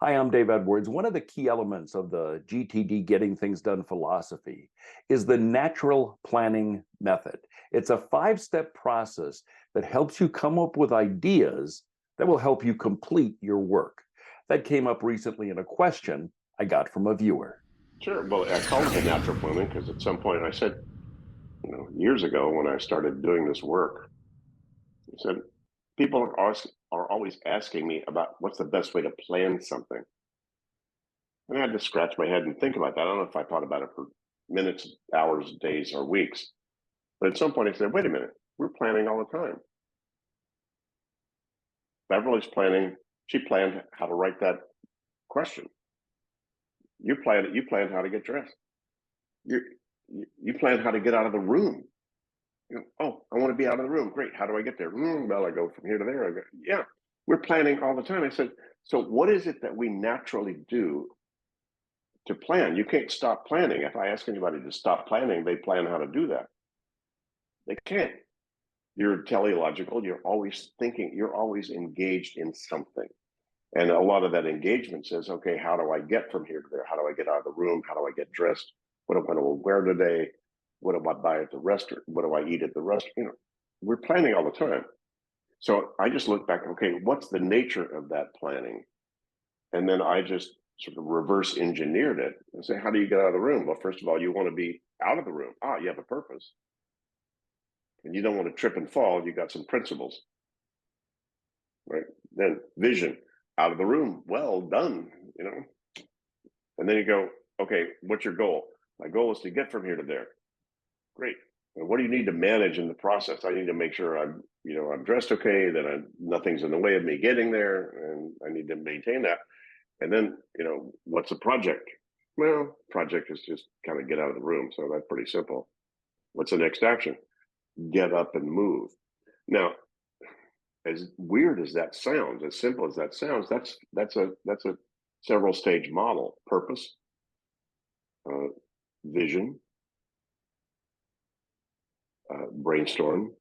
Hi, I'm Dave Edwards. One of the key elements of the GTD Getting Things Done philosophy is the natural planning method. It's a five-step process that helps you come up with ideas that will help you complete your work. That came up recently in a question I got from a viewer. Sure. Well, I call it the natural plumbing because at some point I said, years ago when I started doing this work, I said, people are always asking me about what's the best way to plan something. And I had to scratch my head and think about that. I don't know if I thought about it for minutes, hours, days, or weeks. But at some point I said, wait a minute, we're planning all the time. Beverly's planning, she planned how to write that question. You planned how to get dressed. You planned how to get out of the room. Oh, I want to be out of the room. Great. How do I get there? Well, I go from here to there. Yeah, we're planning all the time. I said, so what is it that we naturally do to plan? You can't stop planning. If I ask anybody to stop planning, they plan how to do that. They can't. You're teleological. You're always thinking. You're always engaged in something. And a lot of that engagement says, okay, how do I get from here to there? How do I get out of the room? How do I get dressed? What am I going to wear today? What do I buy at the restaurant? What do I eat at the restaurant? We're planning all the time. So I just look back, okay, what's the nature of that planning? And then I just sort of reverse engineered it and say, how do you get out of the room? Well, first of all, you want to be out of the room. You have a purpose. And you don't want to trip and fall. You got some principles, right? Then vision, out of the room. Well done. And then you go, okay, what's your goal? My goal is to get from here to there. Great. And what do you need to manage in the process? I need to make sure I'm dressed okay, that nothing's in the way of me getting there, and I need to maintain that. And then, what's a project? Well, project is just kind of get out of the room, so that's pretty simple. What's the next action? Get up and move. Now, as weird as that sounds, as simple as that sounds, that's a several stage model: purpose, vision, brainstorm.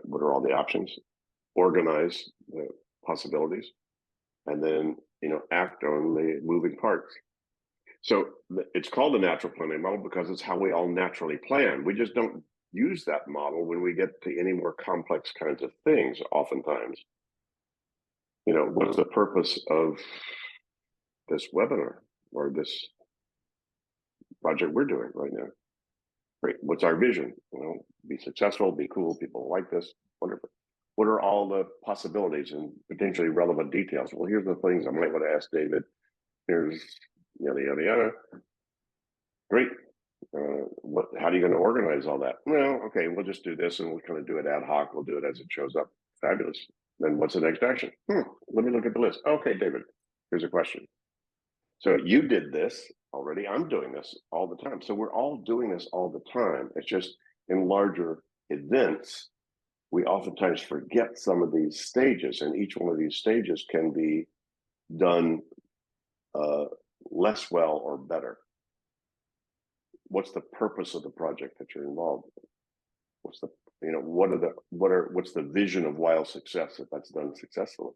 What are all the options? Organize the possibilities, and then act on the moving parts. So it's called the natural planning model because it's how we all naturally plan. We just don't use that model when we get to any more complex kinds of things. Oftentimes, what's the purpose of this webinar or this project we're doing right now? Great. What's our vision? Be successful, be cool, people like this, wonderful. What are all the possibilities and potentially relevant details? Well, here's the things I might want to ask David. Here's yada, yada, yada. Great. How are you going to organize all that? Well, okay, we'll just do this and we'll kind of do it ad hoc. We'll do it as it shows up. Fabulous. Then what's the next action? Let me look at the list. Okay, David, here's a question. So you did this already. I'm doing this all the time. So we're all doing this all the time. It's just in larger events, we oftentimes forget some of these stages, and each one of these stages can be done less well or better. What's the purpose of the project that you're involved in? What's the what's the vision of wild success if that's done successfully?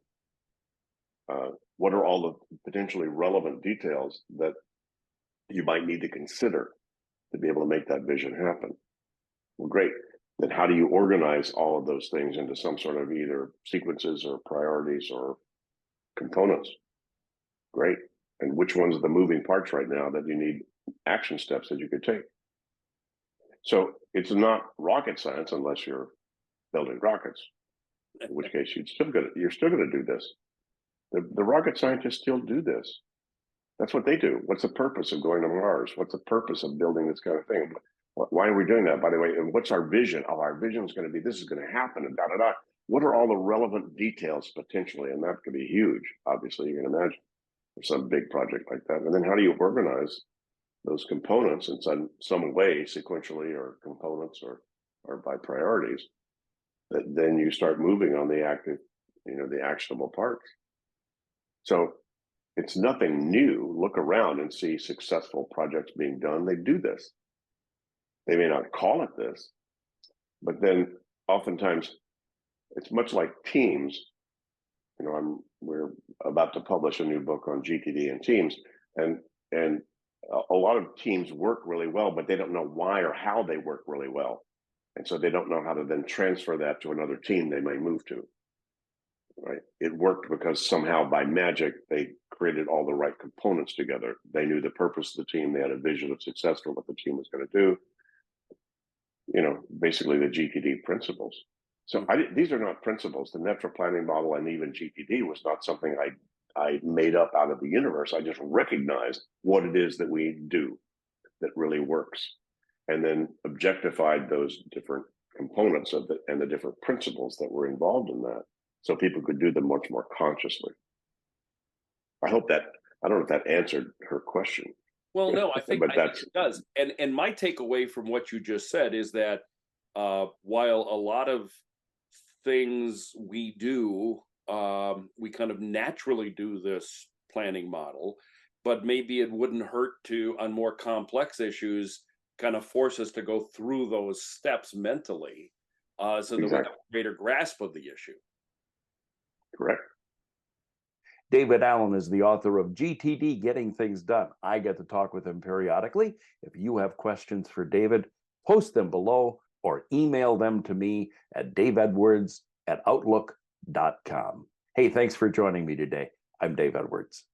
What are all the potentially relevant details that you might need to consider to be able to make that vision happen? Well, great. Then how do you organize all of those things into some sort of either sequences or priorities or components? Great. And which ones are the moving parts right now that you need action steps that you could take? So it's not rocket science unless you're building rockets, in which case you're still going to do this. The rocket scientists still do this. That's what they do. What's the purpose of going to Mars? What's the purpose of building this kind of thing? Why are we doing that, by the way? And what's our vision? Our vision is going to be this is going to happen and da da da. What are all the relevant details potentially? And that could be huge. Obviously, you can imagine for some big project like that. And then how do you organize those components in some way, sequentially or components or by priorities? That then you start moving on the actionable parts. So it's nothing new. Look around and see successful projects being done. They do this. They may not call it this, but then oftentimes it's much like teams. We're about to publish a new book on GTD and teams, and a lot of teams work really well, but they don't know why or how they work really well, and so they don't know how to then transfer that to another team they may move to. Right? It worked because somehow by magic they created all the right components together. They knew the purpose of the team. They had a vision of success for what the team was going to do. Basically the GTD principles. So these are not principles. The natural planning model and even GTD was not something I made up out of the universe. I just recognized what it is that we do that really works, and then objectified those different components of it and the different principles that were involved in that, so people could do them much more consciously. I don't know if that answered her question. Well, no, I think it does. And my takeaway from what you just said is that while a lot of things we do, we kind of naturally do this planning model, but maybe it wouldn't hurt to, on more complex issues, kind of force us to go through those steps mentally, so that we have a greater grasp of the issue. Correct. David Allen is the author of GTD, Getting Things Done. I get to talk with him periodically. If you have questions for David, post them below or email them to me at daveedwards@outlook.com. Hey, thanks for joining me today. I'm Dave Edwards.